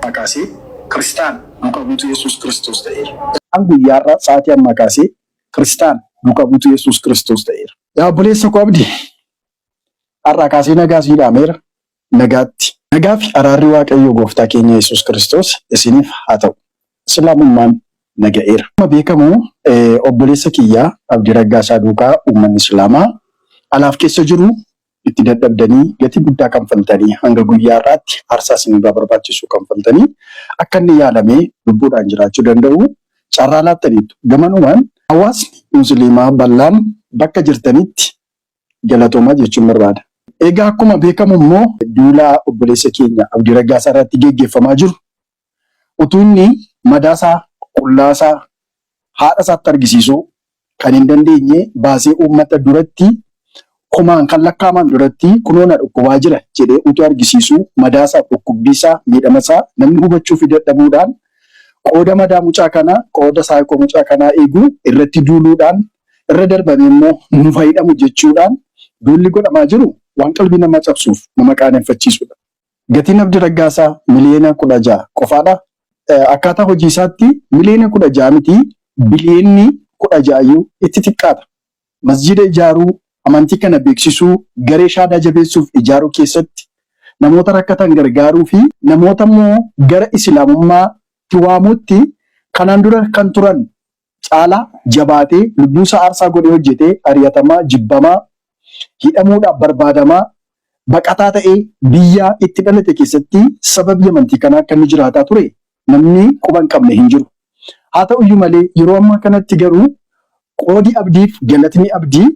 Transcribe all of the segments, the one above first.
ammaa kaasee Kiristaan duukaa buutuu Yesuus Kiristoos ta'eera. An guyyaarraa sa'aatii ammaa kaasee Kiristaan duukaa buutuu Yesuus Kiristoos ta'eera. Yaa obboleessa koo abdii har'aa kaasee nagaa sii dhaameera. Nagaatti. Nagaa fi araarri Waaqayyoo Gooftaa keenya Yesuus Kiristoos isiniif haa ta'u. Islaamummaan naga'eera. Akkuma beekamu obboleessa kiyyaa Abdii Raggaasaa duukaa uummanni Islaamaa alaaf keessa jiru itti dadhabdanii gatii guddaa kanfaltanii hanga guyyaa har'aatti aarsaa isinirraa barbaachisu kanfaltanii akka inni yaalamee lubbuudhaan jiraachuu danda'u carraa laattaniitu. Gamanumaan hawaasni Musliimaa bal'aan bakka jirtanitti galatoomaa jechuun barbaada. Egaa akkuma beekamu immoo duulaa obboleessa keenya Abdii Raggaasaa irratti geggeeffamaa jiru utuu inni madaasaa qullaasaa haadha isaatti argisiisuu kan hin dandeenye baasee uummata duratti kumaan kan lakkaaman duratti kunoona dhukkubaa jira jedhee utuu argisiisuu madaasaa dhukkubbiisaa miidhamasaa namni hubachuuf dadhabuudhaan qooda madaa mucaa kanaa qooda saayikoo mucaa kanaa eeguu irratti duuluudhaan irra darbame immoo nu fayyadamu jechuudhaan duulli godhamaa jiru waan qalbii nama cabsuuf nama qaaneffachiisudha. Gatiin Abdii Raggaasaa miliyoona 16 qofaadha. Akkaataa hojii isaatti miliyoona 16 miti biliyoonni 16 itti xiqqaata. Masjida ijaaruu amantii kana beeksisuu garee shaadaa jabeessuuf ijaaruu keessatti namoota rakkatan gargaaruu fi namoota immoo gara islaamummaatti waamuutti kanaan dura kan turan caalaa jabaatee lubbuusaa aarsaa godhee hojjetee ari'atamaa jibbamaa hidhamuudhaaf barbaadamaa baqataa ta'ee biyya itti dhalate keessatti sababii amantii kanaa akka inni jiraataa ture namni quba hin qabne hin jiru. Haa ta'uyyuu malee yeroo ammaa kanatti garuu qoodi abdiif galatni abdii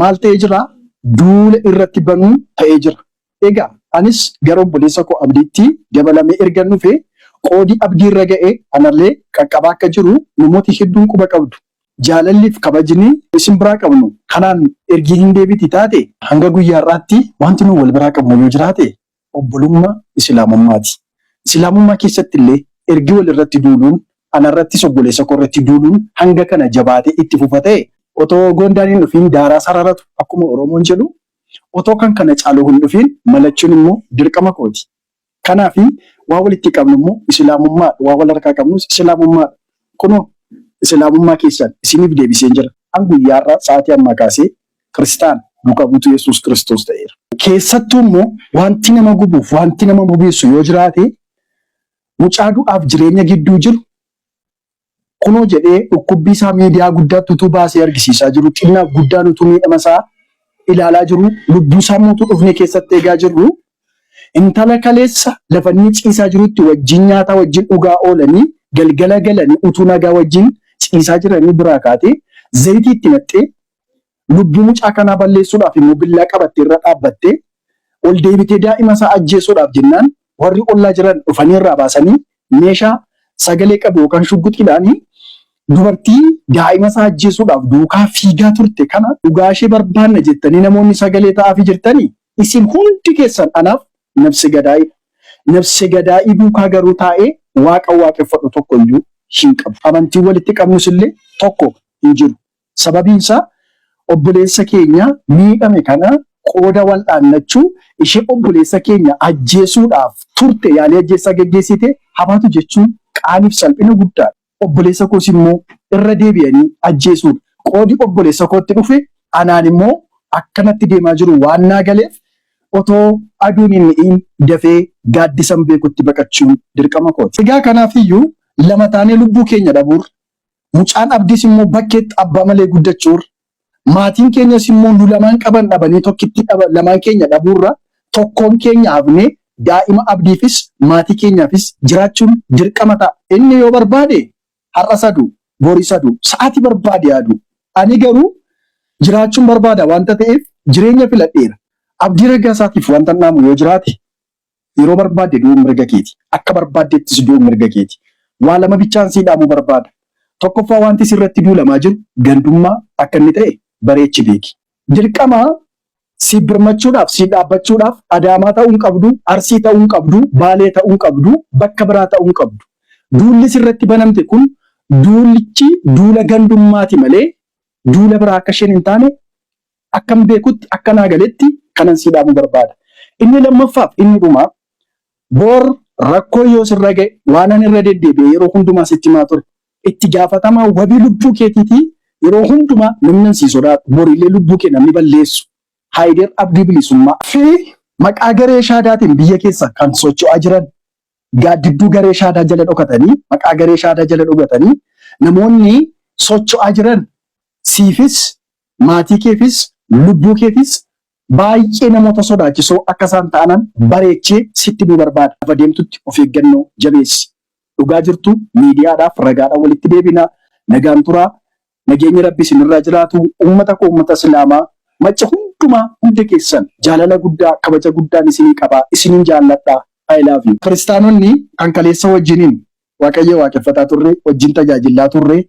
maal ta'ee jira? Duula irratti banuu ta'ee jira. Egaa anis gara obboleessa koo abdiitti dabalamee ergan dhufe qoodi abdii irra ga'ee anallee qaqqabaa akka jiru namooti hedduun quba qabdu. Jaalalliif kabajni isin biraa qabnu kanaan ergi hin deebiti taate hanga guyyaa har'aatti wanti nu wal biraa qabnu yoo jiraate obbolummaa Islaamummaati. Islaamummaa keessatti illee ergi wal irratti duuluun anarrattis obboleessa koo irratti duuluun hanga kana jabaatee itti fufa ta'e otoo gondaan hin dhufiin daaraa sararatu akkuma Oromoon jedhu otoo kan kana caaluu hin dhufiin malachuun immoo dirqama kooti. Kanaaf waa walitti qabnu immoo Islaamummaa waa wal harkaa qabnus Islaamummaa kunoo Islaamummaa keessan isiniif deebiseen jira. An guyyaa har'aa sa'aatii ammaa kaasee Kiristaan duukaa buutuu Yesuus Kiristoos ta'eera. Keessattuu immoo wanti nama gubuuf wanti nama bobeessu yoo jiraate mucaa du'aaf jireenya gidduu jiru kunoo jedhee dhukkubbii isaa miidiyaa guddaatti utuu baasee argisiisaa jiru xinnaa guddaan utuu miidhama isaa ilaalaa jiru lubbuu isaa mootuu dhufnee keessatti eegaa jirru intala kaleessa lafa inni ciisaa jirutti wajjin nyaataa wajjin dhugaa oolanii galgala galanii utuu nagaa wajjin ciisaa jiranii biraa kaatee zayitii itti naqxee lubbuu mucaa kanaa balleessuudhaaf immoo billaa qabattee irra dhaabbattee ol deebitee daa'ima isaa ajjeesuudhaaf jennaan warri ollaa jiran dhufanii irraa baasanii meeshaa sagalee qabu yookaan shugguxiidhaanii dubartii daa'ima isaa ajjeesuudhaaf duukaa fiigaa turte kana dhugaa ishee barbaanna jettanii namoonni sagalee ta'aafii jirtanii isin hundi keessan anaaf nafsi gadaa'idha. Nafsi gadaa'ii duukaa garuu taa'ee waaqa waaqeffadhu tokko iyyuu hin qabu. Amantii walitti qabnus illee tokko hin jiru. Sababiin isaa obboleessa keenya miidhame kana qooda wal'aannachuu ishee obboleessa keenya ajjeesuudhaaf turte yaalii ajjeessaa geggeessite habaatu jechuun qaaniif salphina guddaadha. Obboleessa koos immoo irra deebi'anii ajjeesuudha. Qoodi obboleessa kootti dhufe anaan immoo akkanatti deemaa jiru waan naa galeef otoo aduun hin mi'iin dafee gaaddisan beekutti baqachuun dirqama kooti. Egaa kanaafiyyuu lama taanee lubbuu keenya dhabuur mucaan abdiis immoo bakkeetti abbaa malee guddachuur maatiin keenyas immoo nu lamaan qaban dhabanii tokkitti lamaan keenya dhabuurra tokkoon keenya hafnee daa'ima abdiifis maatii keenyaafis jiraachuun dirqama ta'a. Inni yoo barbaade har'a sadu borii sadu sa'aatii barbaade yaadu. Ani garuu jiraachuun barbaada wanta ta'eef jireenya filadheera. Abdii Raggaasaatiif wanta naamu yoo jiraate yeroo barbaadde du'uun mirga keeti. Akka barbaaddeettis du'uun mirga keeti. Waa lama bichaan sii dhaamuu barbaada. Tokkoffaa wanti sirratti duulamaa jiru gandummaa akka inni ta'e bareechi beeki. Dirqama si birmachuudhaaf si dhaabbachuudhaaf Adaamaa ta'uu hin qabdu, Arsii ta'uu hin qabdu, Baalee ta'uu hin qabdu, bakka biraa ta'uu hin qabdu. Duulli sirratti banamte kun duulichi duula gandummaati malee duula biraa akka isheen hin taane akkam beekutti akka naa galetti kanan si dhaamuu barbaada. Inni lammaffaaf inni dhumaa boor rakkoo yoo sirra ga'e waan ani irra deddeebi'e yeroo hundumaa sitti himaa ture itti gaafatamaa wabii lubbuu keetiitii yeroo hundumaa namni si sodaatu boriilee lubbuu kee namni balleessu Haayider Abdii Bilisummaa fi maqaa garee shaadaatiin biyya keessa kan socho'aa jiran gaaddidduu garee shaadaa jala dhokatanii maqaa garee shaadaa jala dhokatanii namoonni socho'aa jiran siifis maatii keefis lubbuu keefis baay'ee namoota sodaachisoo akka isaan ta'anan bareechee sitti nu barbaada. Lafa deemtutti of eeggannoo jabeessi. Dhugaa jirtu miidiyaadhaaf ragaadhaan walitti deebina. Nagaan turaa nageenyi rabbi isinirraa jiraatu uummata koo uummata islaamaa macha hundumaa hunda keessan jaalala guddaa kabaja guddaan isinii qabaa isiniin jaalladhaa. I love you. Kiristaanonni kan kaleessa wajjiniin waaqayyo waaqeffataa turre wajjin tajaajilaa turre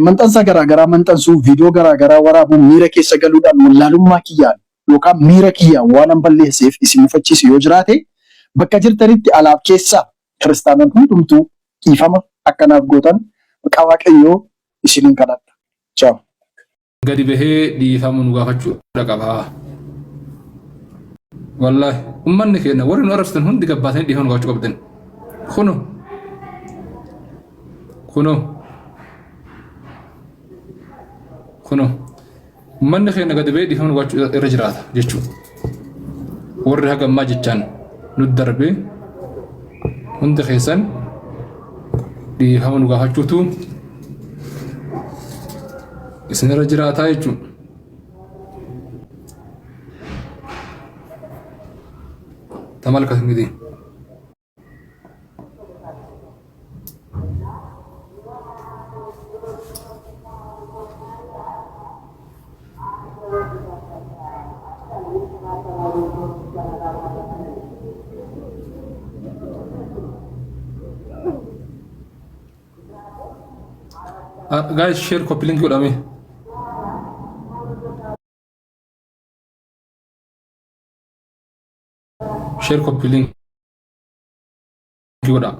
maxxansa garaagaraa maxxansuu viidiyoo garaagaraa waraabuu miira keessa galuudhaan wallaalummaa kiyyaan yookaan miira kiyyaan waan balleesseef isin mufachiisu yoo jiraate bakka jirtanitti alaaf keessaa kiristaanonni hundumtuu dhiifama akkanaaf gootan maqaa waaqayyoo isiniin kadhadha. Ciao. Gadi bahee dhiifama nu gaafachuu qaba. Wallahi ummanni keenya warri nu arrabsan hundi gabbaatanii dhiifama nu gaafachuu qabdan. Kuno ummanni keenya gadi bahee dhiifama nu gaafachuu irra jiraata jechuudha. Warri hagammaa jechaan nu darbee hundi keessan dhiifama nu gaafachuutu isin irra jiraataa jechuudha. Tamalkas miti. Guys, share copy link godhame. Share copy link godha.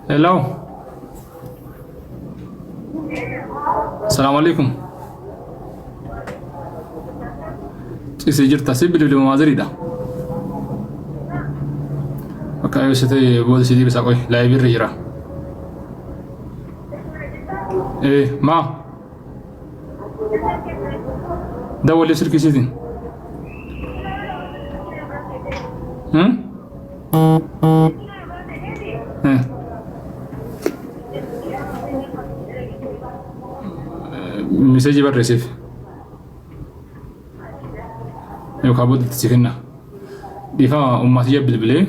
Hello. Assalamu alaikum. Isi jirta sibilu di mazrida. Maka ayo sete bod sidi bisa koy library jira. Ma. Dawali sirki sidin. مسجي بالرسيف يوكا بود تسيكنا دفاع أمتي يبدو بلي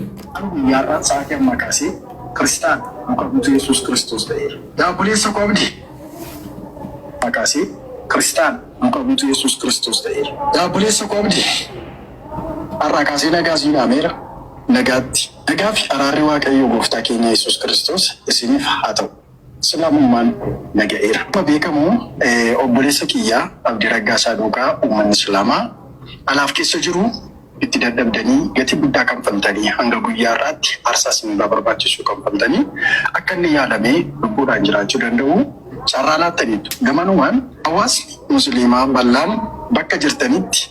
يارات ساكن مكاسي كريستيان مكابوت يسوع كريستوس داير يا بوليس كومدي مكاسي كريستيان مكابوت يسوع كريستوس داير يا بوليس كومدي أراكاسي نجاسي نامير نجاتي نجافي أراري واقعي وقفتا كينيا يسوع كريستوس يسيني فحاتو سلامون نجائر ما بيكمو أبوليس كيا أبدي رجاسا دوكا ومن سلاما ألاف كيسجرو itti dadhabdanii gatii guddaa kan faltanii hanga guyyaa irraatti aarsaa isin barbaachisu kan faltanii akka inni yaadamee lubbuudhaan jiraachuu danda'u carraa laattaniitu. Gamanumaan hawaasni musliimaa bal'aan bakka jirtanitti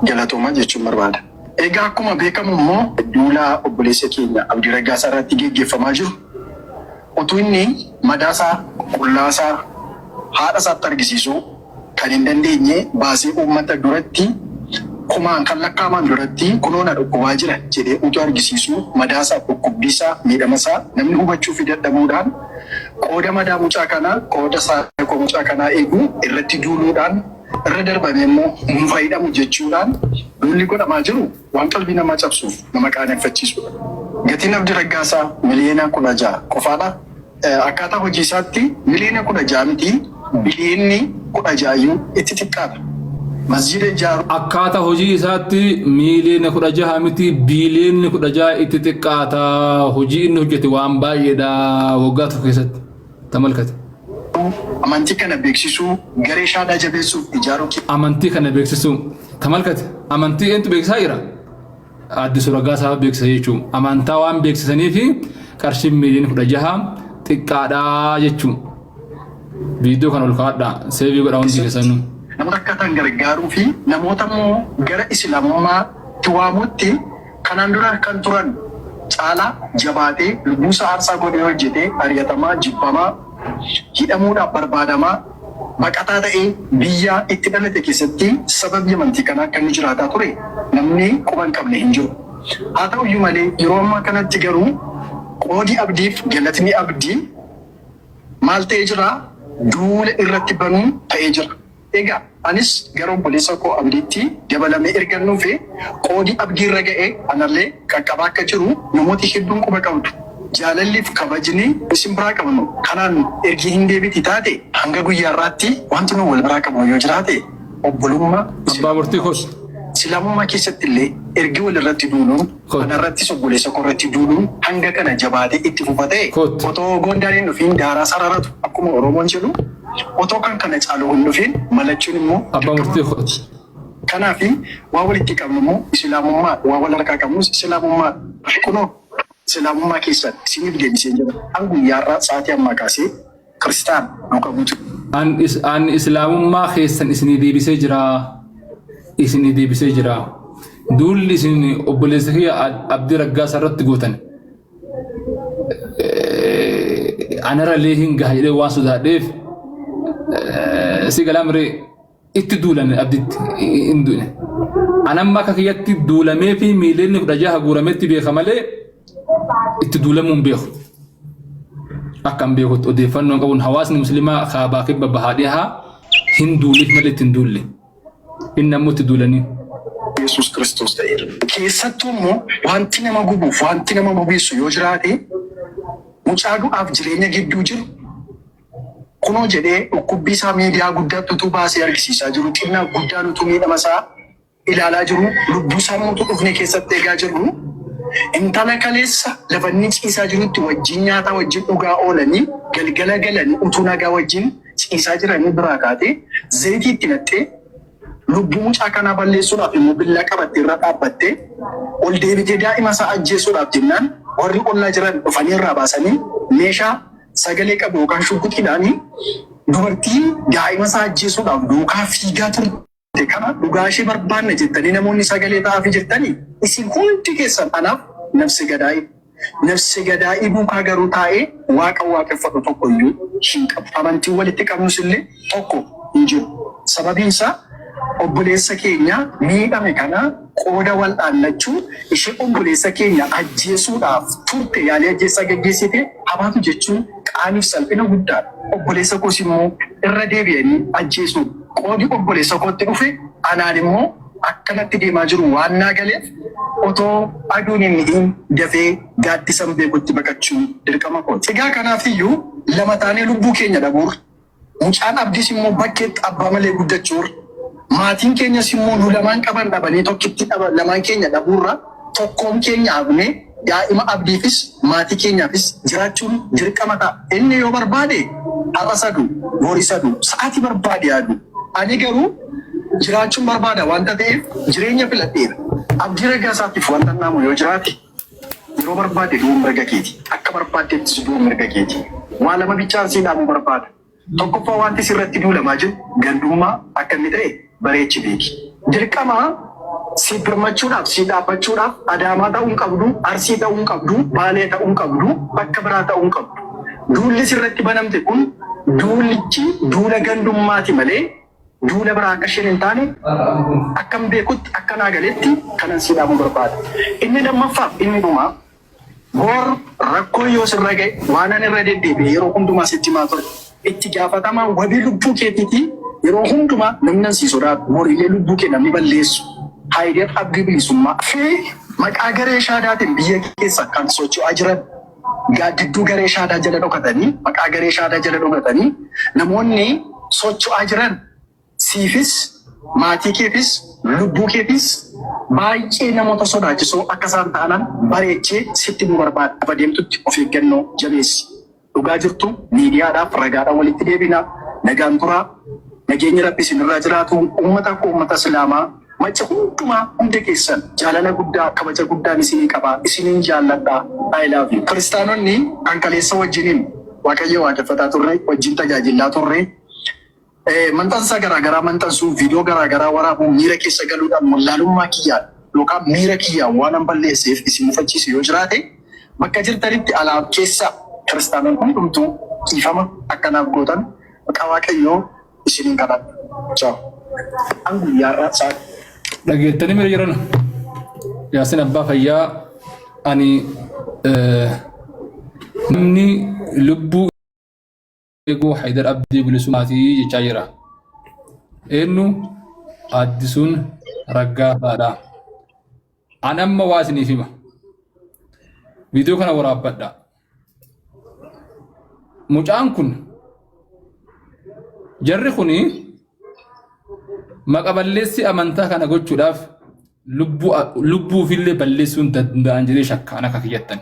galatoomaa jechuun barbaada. Egaa akkuma beekamu immoo duulaa obboleessa keenya Abdii Raggaasaa irratti geggeeffamaa jiru utuu inni madaasaa qullaasaa haadha isaatti argisiisuu kan hin dandeenye baasee uummata duratti kumaan kan lakkaaman duratti kunoona dhukkubaa jira jedhee utuu argisiisuu madaasaa dhukkubbiisaa miidhamasaa namni hubachuu fi dadhabuudhaan qooda madaa mucaa kanaa qooda saayikoo mucaa kanaa eeguu irratti duuluudhaan irra darbame immoo hin fayyadamu jechuudhaan duulli godhamaa jiru waan qalbii namaa cabsuuf nama qaaneffachiisudha. Gatiin Abdii Raggaasaa miliyoona 16 qofaadha. Akkaataa hojii isaatti miliyoona 16 miti biliyoonni 16 itti xiqqaadha. Masjida ijaaru akkaataa hojii isaatti miliyoona 16 miti biliyoonni 16 itti xiqqaata. Hojii inni hojjete waan baay'eedha waggaa tokko keessatti tamalkate. Amantii kana beeksisuu garee shaadaa jabeessuuf ijaaruu amantii kana beeksisuu tamalkate. Amantii eentu beeksisaa jira? Addisuu Raggaasaa beeksisa jechuun amantaa waan beeksisanii fi qarshii miliyoona 16 xiqqaadha jechuun viidiyoo kana ol kaa'adha seevii godha hundi keessanuu. Namoota akkatan gargaaruu fi namoota immoo gara islaamummaatti waamutti kanaan dura kan turan caalaa jabaatee lubbuusaa aarsaa godhee hojjetee ari'atamaa jibbamaa hidhamuudhaaf barbaadamaa baqataa ta'ee biyya itti dhalate keessatti sababii amantii kanaa akka inni jiraataa ture namni quba hin qabne hin jiru. Haa ta'uyyuu malee yeroo ammaa kanatti garuu qoodi abdiif galatni abdii maal ta'ee jira? Duula irratti banuun ta'ee jira. Egaa anis gara obboleessa koo abdiitti dabalamee ergannuu fi qoodi abdii irra ga'ee anallee qaqqabaa akka jiru namooti hedduun quba qabdu. Jaalalliif kabajni isin biraa qabnu kanaan ergi hin deebiti taate hanga guyyaa irraatti wanti nu wal biraa qabnu yoo jiraate obbolummaa abbaa murtii kos islaamummaa keessatti illee ergi wal irratti duuluun kana irrattis obboleessa koo irratti duuluun hanga kana jabaatee itti fufa ta'e otoo gondaaniin dhufiin daaraa sararatu akkuma Oromoon jedhu otoo kan kana caaluu hin dhufiin malachuun immoo abbaa murtii kos. Kanaaf waa walitti qabnu immoo islaamummaa waa wal harkaa qabnus islaamummaa kunoo islaamummaa keessatti isiniif deebisee jira. An guyyaarraa sa'aatii ammaa kaasee Kiristaan muka buutu. An islaamummaa keessan isinii deebisee jira. Isinii deebisee jira. Duulli isin obboleessa kiyya Abdii Raggaasaa irratti gootan. Anarallee hin gaha jedhee waan sodaadheef si galaamree itti duulan abditti hin duune. Anamma akka kiyyatti duulamee fi miliyoonni 16 guurametti beeka malee itti duulamuun beeku. Akkam beekutti odeeffannoon qabuun hawaasni musliimaa kaabaa fi babbahaadhiyaa hin duuliif malee ittiin duulle. Inni ammoo itti duulanii. Yesuus Kiristoos ta'eera. Keessattuu immoo wanti nama gubuuf wanti nama bobeessu yoo jiraate mucaa du'aaf jireenya gidduu jiru kunoo jedhee dhukkubbii isaa miidiyaa guddaatti utuu baasee argisiisaa jiru xinnaa guddaan utuu miidhama isaa ilaalaa jiru lubbuu isaa mootuu dhufne keessatti eegaa jiru. Intala kaleessa lafa inni ciisaa jirutti wajjin nyaataa wajjin dhugaa oolanii galgala galanii utuu nagaa wajjin ciisaa jiranii biraa kaatee zayitii itti nattee lubbuu mucaa kanaa balleessuudhaaf immoo billaa qabattee irra dhaabbattee ol deebitee daa'ima isaa ajjeesuudhaaf jennaan warri ollaa jiran dhufanii irraa baasanii meeshaa sagalee qabu yookaan shugguxiidhaanii dubartii daa'ima isaa ajjeesuudhaaf duukaa fiigaa turte. Kana dhugaa ishee barbaanne jettanii namoonni sagalee ta'aafii jirtanii isin hundi keessan anaaf nafsi gadaa'ii duukaa garuu taa'ee waaqa waaqeffatu tokko iyyuu hin qabu. Amantiin walitti qabnus illee tokko hin jiru. Sababiin isaa obboleessa keenya miidhame kana qooda wal dhaallachuu ishee obboleessa keenya ajjeesuudhaaf turte yaalii ajjeessaa gaggeessite habaatu jechuun qaaniif salphina guddaadha. Obboleessa koos immoo irra deebi'anii ajjeesu qoodi obboleessa kootti dhufe anaan immoo akkanatti deemaa jiru waan naa galeef otoo aduun hin miidhin dafee gaaddisan beekutti baqachuu dirqama kooti. Egaa kanaaf iyyuu lama taanee lubbuu keenya dhabuur mucaan abdiis immoo bakkeetti abbaa malee guddachuur maatiin keenyas immoo nu lamaan qaban dhabanii tokkitti dhaban lamaan keenya dhabuurra tokkoon keenya abnee daa'ima abdiifis maatii keenyaafis jiraachuun dirqama ta'a. Inni yoo barbaade har'a sadu boori sadu sa'aatii barbaade yaadu. Ani garuu jiraachuun barbaada wanta ta'eef jireenya filadheera. Abdii ragaa isaatiif wanta naamu yoo jiraate yeroo barbaade du'uun mirga keeti. Akka barbaaddeettis du'uun mirga keeti. Waa lama bichaan si dhaamuu barbaada. Tokkoffaa wanti sirratti duulamaa jiru gandummaa akka inni ta'e bareechi beeki. Dirqama si birmachuudhaaf si dhaabbachuudhaaf Adaamaa ta'uun qabdu, Arsii ta'uun qabdu, Baalee ta'uun qabdu, bakka biraa ta'uun qabdu. Duulli sirratti banamte kun duulichi duula gandummaati malee duula biraa akka isheen hin taane akkam beekutti akka naa galetti kanan si dhaamuu barbaada. Inni lammaffaaf inni dhumaa boor rakkoo yoo sirra ga'e waan ani irra deddeebi'e yeroo hundumaa sitti himaa ture. Itti gaafatamaa wabii lubbuu keetiiti yeroo hundumaa namni si sodaatu moriilee lubbuu kee namni balleessu haayideef abdii bilisummaa fi maqaa garee shaadaatiin biyya keessa kan socho'aa jiran gaaddidduu garee shaadaa jala dhokatanii maqaa garee shaadaa jala dhokatanii namoonni socho'aa jiran siifis maatii keefis lubbuu keefis baay'ee namoota sodaachisoo akka isaan ta'anan bareechee sitti nu barbaada. Afadeemtutti of eeggannoo jabeessi. Dhugaa jirtu miidiyaadhaaf ragaadhaan walitti deebina nagaan turaa nageenyi rabbi isinirraa jiraatu uummata akka uummata islaamaa macha hundumaa hunda keessan jaalala guddaa kabaja guddaan isinii qabaa isiniin jaalladhaa I love you. Kiristaanonni kan kaleessa wajjiniin waaqayyo waaqeffataa turre wajjin tajaajilaa turre manxansa garaagaraa manxansuu viidiyoo garaagaraa waraabuu miira keessa galuudhaan wallaalummaa kiyyaa yookaan miira kiyyaa waan an balleesseef isin mufachiisu yoo jiraate bakka jirtanitti alaab keessa kiristaanonni hundumtuu dhiifama akkanaaf gootan maqaa waaqayyoo isiniin kadhadha. Ciao. An guyyaarraa isaa. Dhageettanii mira jiran Yaasin abbaa fayyaa ani namni lubbuu eeguu Haydar Abdii bilisummaatii jechaa jira. Eenyu Addisuun Raggaasaadha. Ani amma waa isiniif hima. Viidiyoo kana waraabbadha. Mucaan kun jarri kuni maqa balleessi amantaa kana gochuudhaaf lubbuufillee balleessuun danda'an jedhee shakkaan akka kiyyattan.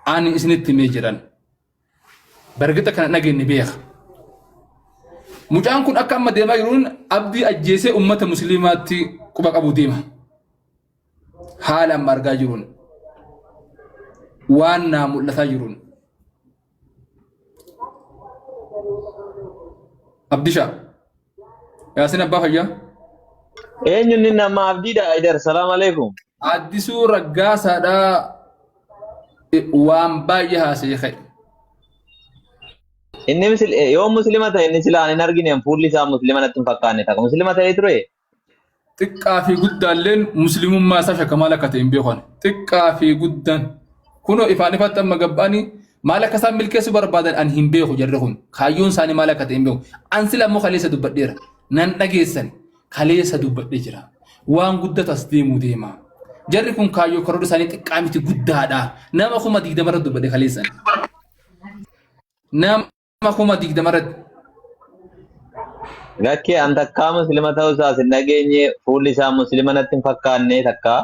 Ani isinitti himee jiran bargita kana dhageenye beeka. Mucaan kun akka amma deemaa jiruun abdii ajjeesee ummata musliimaatti quba qabu deema. Haala amma argaa jiruun waan naa mul'ataa jiruun. Abdisha Yaasin abbaa fayyaa. Eenyu inni nama abdiidha Haydar. Salaam alaikum. Addisuu Raggaasaadha. Waan baay'ee haasa'ee ka'e. Inni yoo muslima ta'e inni silaa hin argine fuulli isaa muslima natti hin fakkaanne ta'a. Muslima ta'ee ture. Xiqqaa fi guddaalleen muslimummaa isaa shakka maal akka ta'e hin beekan. Xiqqaa fi guddaan kunoo ifaan ifatti amma gabbaanii maal akka isaan milkeessuu barbaadan an hin beeku jarri kun. Kaayyoon isaanii maal akka ta'e hin beeku. An sila immoo kaleessa dubbadheera. Nan dhageessan kaleessa dubbadhee jira. Waan guddatas deemuu deema. Jarri kun kaayyoo karoora isaanii xiqqaa miti guddaadha. Nama kuma 20 irratti dubbadhe kaleessan. Nama kuma 20 irratti. Gakkee an takkaa muslima ta'uu isaas hin dhageenye fuulli isaa muslima natti hin fakkaanne takkaa.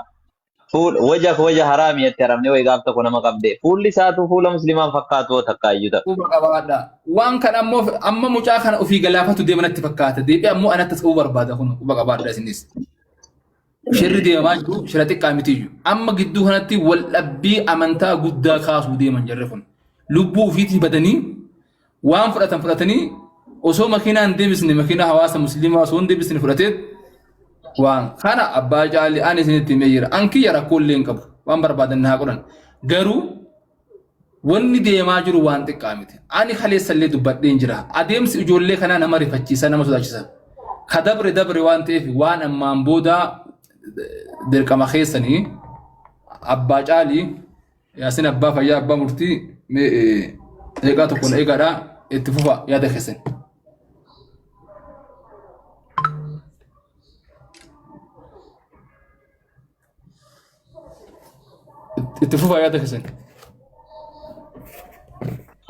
Waja haraami itti haramne wayi gaaf tokko nama qabde. Fuulli isaatu fuula muslimaan fakkaatu takkaa iyyuu ta'a. Quba qabaadha. Waan kana ammoo amma mucaa kana ofii galaafatu deema natti fakkaata. Deebi'ee ammoo anatti ta'uu barbaada kun quba qabaadha isinis. Shirri deemaa jiru shira xiqqaa miti iyyuu. Amma gidduu kanatti wal dhabbii amantaa guddaa kaasuu deeman jarri kun. Lubbuu ofiitii badanii waan fudhatanii osoo makiinaan deebisne makiinaa hawaasa musliimaa osoo hin deebisne fudhatee waan kana abbaa caalii ani isinitti himee jira. An kiyya rakkoo illee hin qabu waan barbaadan haa godhan. Garuu wanni deemaa jiru waan xiqqaa miti. Ani kaleessa illee dubbadheen jira. Adeemsi ijoollee kanaa nama rifachiisa nama sodaachisa. كدبر وان تيف وان أمان بودا درك ما خيسني أبا جالي ياسين أبا فيا أبا مرتي إيجا تكون إيجا را اتفوفا يا دخسن اتفوفا يا دخسن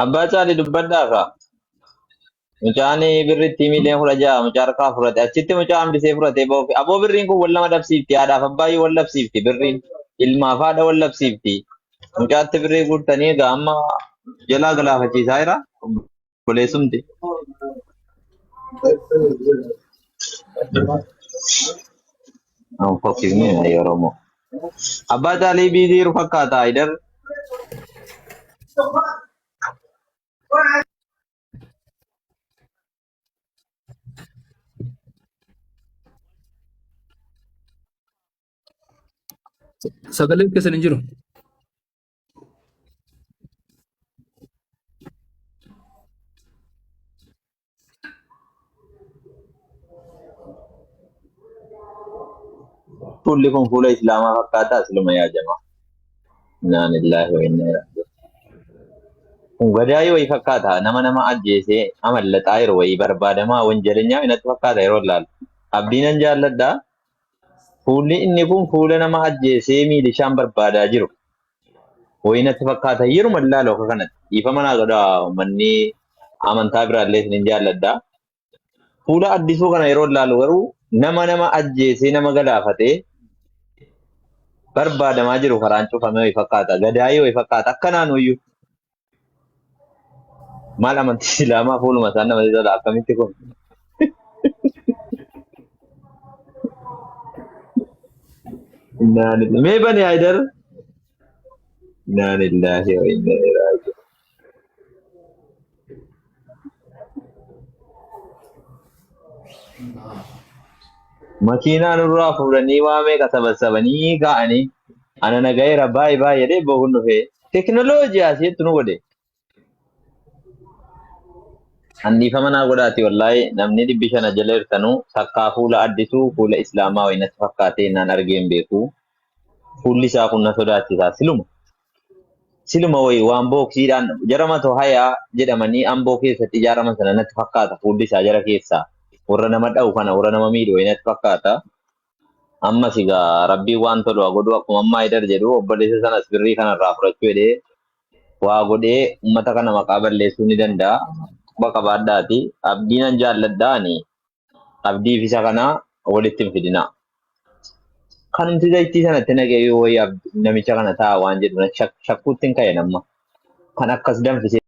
أبا تعالي دبنا كا مجاني بريتي ميلين فرجا مجاركا فرجا أشتى مجام بسيف فرجا أبو برين كو ولا ما دبسيفتي هذا فباي ولا بسيفتي برين ilma faada wallabsiifti mucaatti birree guuttanii egaa amma jalaa galaafachiisaa jira buleessumti. Fokkisni Oromoo. Abbaa caalii biiziiru fakkaata Haydar. sagaleen keessan hin jiru. Fuulli kun fuula Islaamaa fakkaata asluma yaa jamaa. Innaa lillahi wa innaa ilaihi raaji'uun. Gadaayii wayii fakkaata nama ajjeesee amallaxaa yeroo wayii barbaadamaa wanjalinyaa inatti fakkaata yeroo ilaalu. Abdiinan jaalladhaa. Fuulli inni kun fuula nama ajjeesee miilishaan barbaadaa jiru. Wayinatti fakkaata yeruma ilaalu akka kanatti. Dhiifama naa godhaa manni amantaa biraallee isin jaalladhaa. Fuula addisuu kana yeroo ilaalu garuu nama ajjeesee nama galaafatee barbaadamaa jiru karaan cufamee wayii fakkaata. Gadaayii wayii fakkaata akkanaan wayyuu. Maal amantii Islaamaa fuuluma isaan namatti tola akkamitti kun? Mee bani Haydar? Innaa lillahi wa innaa ilaihi raaji'uun. Makiinaa nurraa fuudhanii waa meeqa sabasabanii kaa'anii ana nagayeera baay'ee jedhee bohuun dhufee teekinooloojii asitti nu godhe. Hanniifama naa godhaati wallaahi namni 500 jala hirtanuu takkaa fuula addisuu fuula Islaamaa wayinatti fakkaatee naan argeen beeku. Fuulli isaa kun na sodaachisaa siluma wayii waan booksiidhaan jaramatu hayaa jedhamanii amboo keessatti ijaaraman sana natti fakkaata fuulli isaa jara keessaa. Warra nama dha'u kana warra nama miidhu wayinatti fakkaata. Ammas egaa rabbiin waan tolu haa godhu akkuma ammaa Haydar jedhu obboleessa sanas birrii kanarraa fudhachuu jedhee waa godhee uummata kana maqaa balleessuu ni danda'a. Bakka baaddaati abdiinan jaalladhaani abdiif isa kanaa walitti hin fidinaa. Kanumti zayitii sanatti nagee yoo wayii namicha kana ta'a waan jedhu shakkuutti hin ka'e namma. Kan akkas danfisee